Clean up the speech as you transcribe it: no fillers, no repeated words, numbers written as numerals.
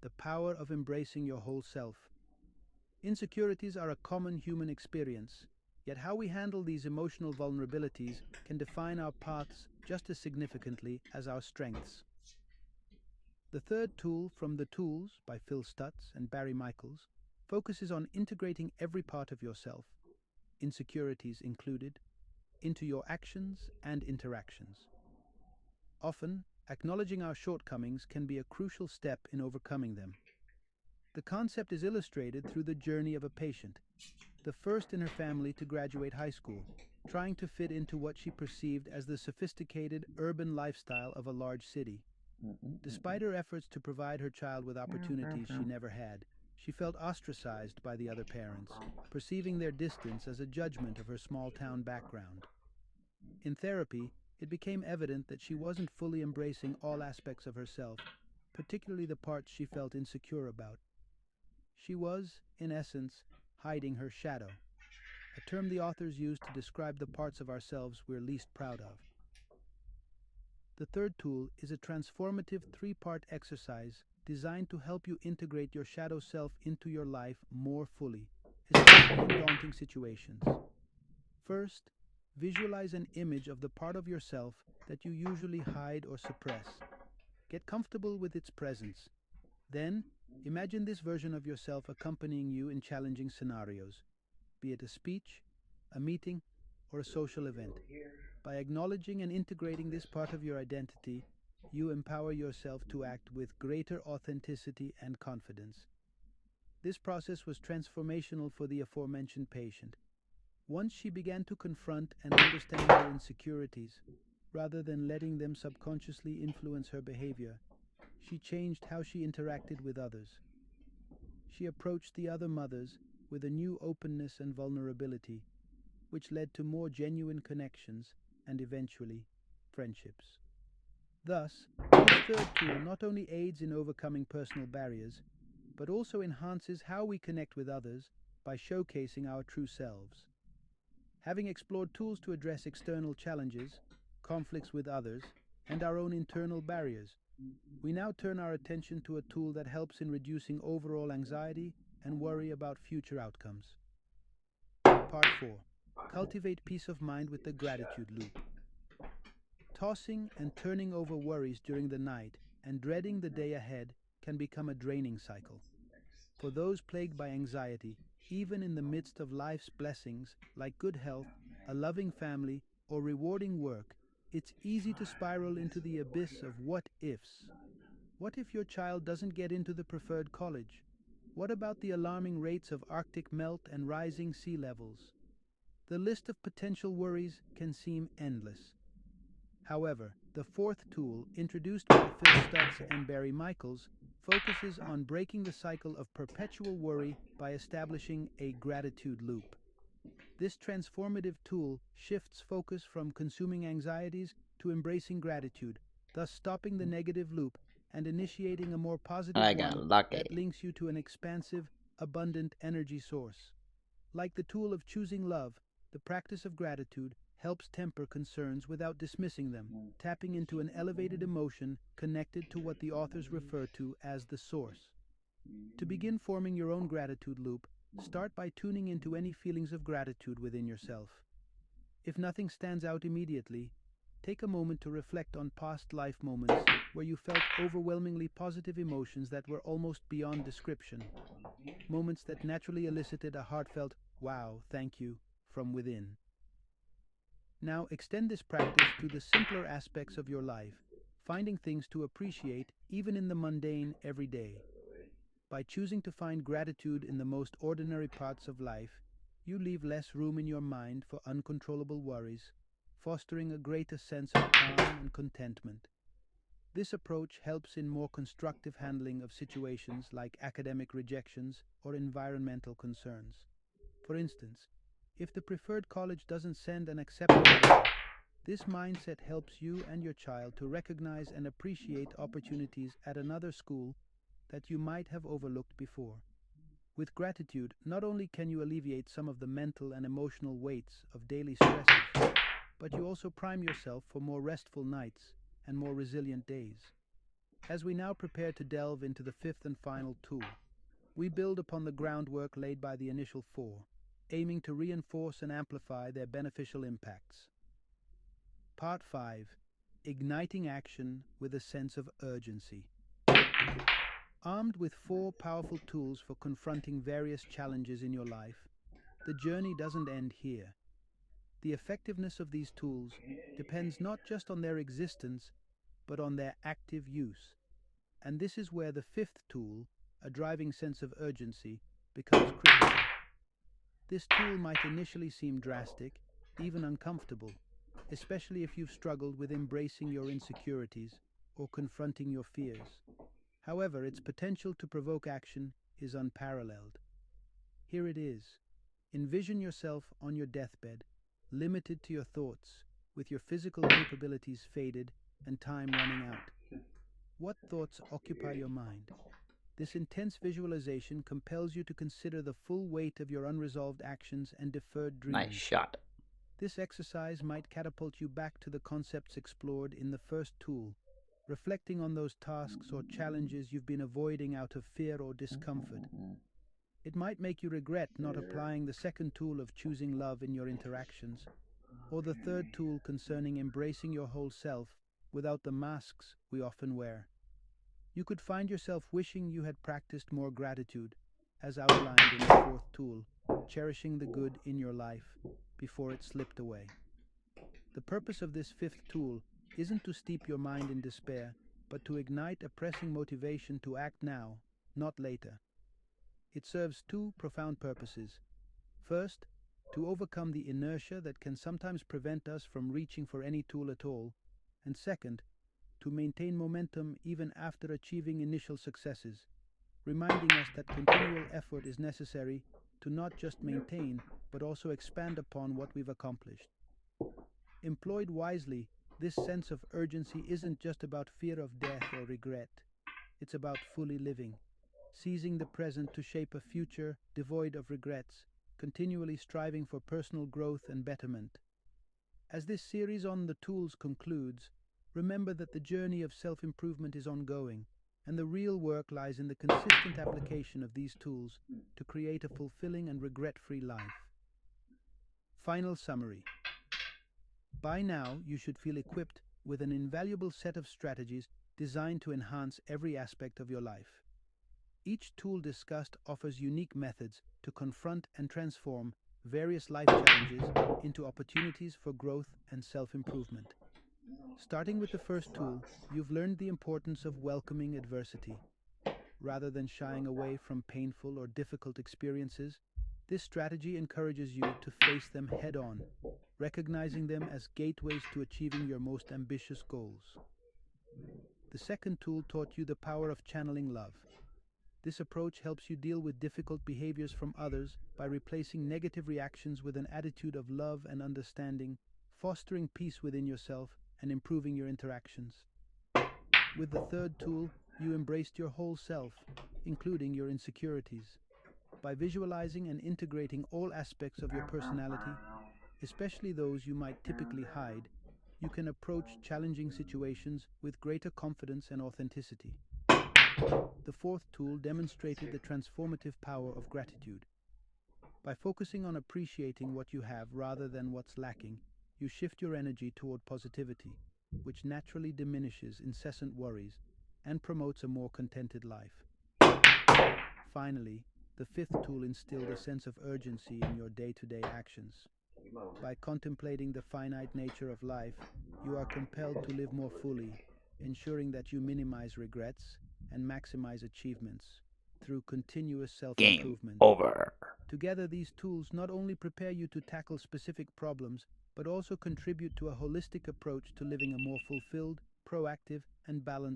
the power of embracing your whole self. Insecurities are a common human experience, yet how we handle these emotional vulnerabilities can define our paths just as significantly as our strengths. The third tool from The Tools by Phil Stutz and Barry Michaels focuses on integrating every part of yourself, insecurities included, into your actions and interactions. Often, acknowledging our shortcomings can be a crucial step in overcoming them. The concept is illustrated through the journey of a patient, the first in her family to graduate high school, trying to fit into what she perceived as the sophisticated urban lifestyle of a large city. Despite her efforts to provide her child with opportunities she never had, she felt ostracized by the other parents, perceiving their distance as a judgment of her small town background. In therapy, it became evident that she wasn't fully embracing all aspects of herself, particularly the parts she felt insecure about. She was, in essence, hiding her shadow, a term the authors use to describe the parts of ourselves we're least proud of. The third tool is a transformative three-part exercise designed to help you integrate your shadow self into your life more fully, especially in daunting situations. First, visualize an image of the part of yourself that you usually hide or suppress. Get comfortable with its presence. Then, imagine this version of yourself accompanying you in challenging scenarios, be it a speech, a meeting, or a social event. By acknowledging and integrating this part of your identity, you empower yourself to act with greater authenticity and confidence. This process was transformational for the aforementioned patient. Once she began to confront and understand her insecurities, rather than letting them subconsciously influence her behavior, she changed how she interacted with others. She approached the other mothers with a new openness and vulnerability, which led to more genuine connections and eventually friendships. Thus, this third tool not only aids in overcoming personal barriers, but also enhances how we connect with others by showcasing our true selves. Having explored tools to address external challenges, conflicts with others, and our own internal barriers, we now turn our attention to a tool that helps in reducing overall anxiety and worry about future outcomes. Part 4. Cultivate peace of mind with the gratitude loop. Tossing and turning over worries during the night and dreading the day ahead can become a draining cycle. For those plagued by anxiety, even in the midst of life's blessings like good health, a loving family, or rewarding work, it's easy to spiral into the abyss of what ifs. What if your child doesn't get into the preferred college? What about the alarming rates of Arctic melt and rising sea levels? The list of potential worries can seem endless. However, the fourth tool, introduced by Phil Stutz and Barry Michaels, focuses on breaking the cycle of perpetual worry by establishing a gratitude loop. This transformative tool shifts focus from consuming anxieties to embracing gratitude, thus stopping the negative loop and initiating a more positive I got one that lucky. links you to an expansive, abundant energy source. Like the tool of choosing love, the practice of gratitude helps temper concerns without dismissing them, tapping into an elevated emotion connected to what the authors refer to as the source. To begin forming your own gratitude loop, start by tuning into any feelings of gratitude within yourself. If nothing stands out immediately, take a moment to reflect on past life moments where you felt overwhelmingly positive emotions that were almost beyond description, moments that naturally elicited a heartfelt, "Wow, thank you," from within. Now extend this practice to the simpler aspects of your life, finding things to appreciate even in the mundane everyday. By choosing to find gratitude in the most ordinary parts of life, you leave less room in your mind for uncontrollable worries, fostering a greater sense of calm and contentment. This approach helps in more constructive handling of situations like academic rejections or environmental concerns. For instance, if the preferred college doesn't send an acceptable letter, this mindset helps you and your child to recognize and appreciate opportunities at another school that you might have overlooked before. With gratitude, not only can you alleviate some of the mental and emotional weights of daily stresses, but you also prime yourself for more restful nights and more resilient days. As we now prepare to delve into the fifth and final tool, we build upon the groundwork laid by the initial four, aiming to reinforce and amplify their beneficial impacts. Part 5. Igniting action with a sense of urgency. Armed with 4 powerful tools for confronting various challenges in your life, the journey doesn't end here. The effectiveness of these tools depends not just on their existence, but on their active use. And this is where the fifth tool, a driving sense of urgency, becomes critical. This tool might initially seem drastic, even uncomfortable, especially if you've struggled with embracing your insecurities or confronting your fears. However, its potential to provoke action is unparalleled. Here it is. Envision yourself on your deathbed, limited to your thoughts, with your physical capabilities faded and time running out. What thoughts occupy your mind? This intense visualization compels you to consider the full weight of your unresolved actions and deferred dreams. Nice shot. This exercise might catapult you back to the concepts explored in the first tool, reflecting on those tasks or challenges you've been avoiding out of fear or discomfort. It might make you regret not applying the second tool of choosing love in your interactions, or the third tool concerning embracing your whole self without the masks we often wear. You could find yourself wishing you had practiced more gratitude, as outlined in the fourth tool, cherishing the good in your life before it slipped away. The purpose of this fifth tool isn't to steep your mind in despair, but to ignite a pressing motivation to act now, not later. It serves 2 profound purposes. First, to overcome the inertia that can sometimes prevent us from reaching for any tool at all, and second, to maintain momentum even after achieving initial successes, reminding us that continual effort is necessary to not just maintain, but also expand upon what we've accomplished. Employed wisely, this sense of urgency isn't just about fear of death or regret. It's about fully living, seizing the present to shape a future devoid of regrets, continually striving for personal growth and betterment. As this series on the tools concludes, remember that the journey of self-improvement is ongoing, and the real work lies in the consistent application of these tools to create a fulfilling and regret-free life. Final summary. By now, you should feel equipped with an invaluable set of strategies designed to enhance every aspect of your life. Each tool discussed offers unique methods to confront and transform various life challenges into opportunities for growth and self-improvement. Starting with the first tool, you've learned the importance of welcoming adversity. Rather than shying away from painful or difficult experiences, this strategy encourages you to face them head-on, recognizing them as gateways to achieving your most ambitious goals. The second tool taught you the power of channeling love. This approach helps you deal with difficult behaviors from others by replacing negative reactions with an attitude of love and understanding, fostering peace within yourself and improving your interactions. With the third tool, you embraced your whole self, including your insecurities. By visualizing and integrating all aspects of your personality, especially those you might typically hide, you can approach challenging situations with greater confidence and authenticity. The fourth tool demonstrated the transformative power of gratitude. By focusing on appreciating what you have rather than what's lacking, you shift your energy toward positivity, which naturally diminishes incessant worries and promotes a more contented life. Finally, the fifth tool instilled a sense of urgency in your day-to-day actions. By contemplating the finite nature of life, you are compelled to live more fully, ensuring that you minimize regrets and maximize achievements through continuous Game self-improvement. over. Together, these tools not only prepare you to tackle specific problems, but also contribute to a holistic approach to living a more fulfilled, proactive, and balanced